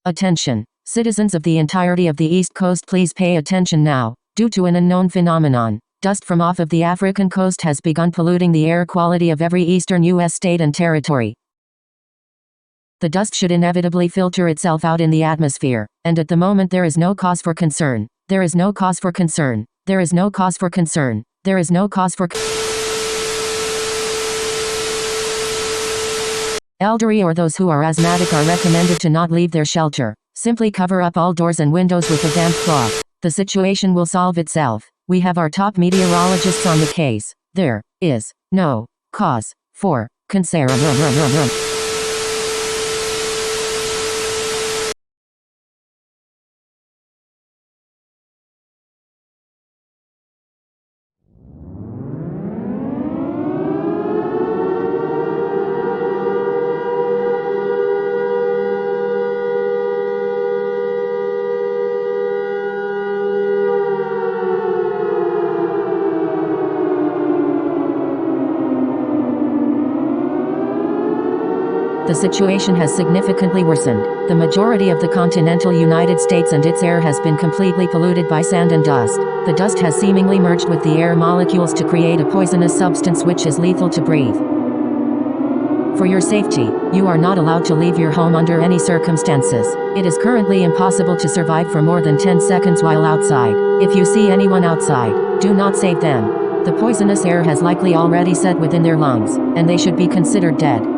Attention, citizens of the entirety of the East Coast, please pay attention now. Due to an unknown phenomenon, dust from off of the African coast has begun polluting the air quality of every eastern U.S. state and territory. The dust should inevitably filter itself out in the atmosphere, and at the moment there is no cause for concern. There is no cause for concern. There is no cause for concern. There is no cause for Elderly or those who are asthmatic are recommended to not leave their shelter. Simply cover up all doors and windows with a damp cloth. The situation will solve itself. We have our top meteorologists on the case. There is no cause for concern. The situation has significantly worsened. The majority of the continental United States and its air has been completely polluted by sand and dust. The dust has seemingly merged with the air molecules to create a poisonous substance which is lethal to breathe. For your safety, you are not allowed to leave your home under any circumstances. It is currently impossible to survive for more than 10 seconds while outside. If you see anyone outside, do not save them. The poisonous air has likely already set within their lungs, and they should be considered dead.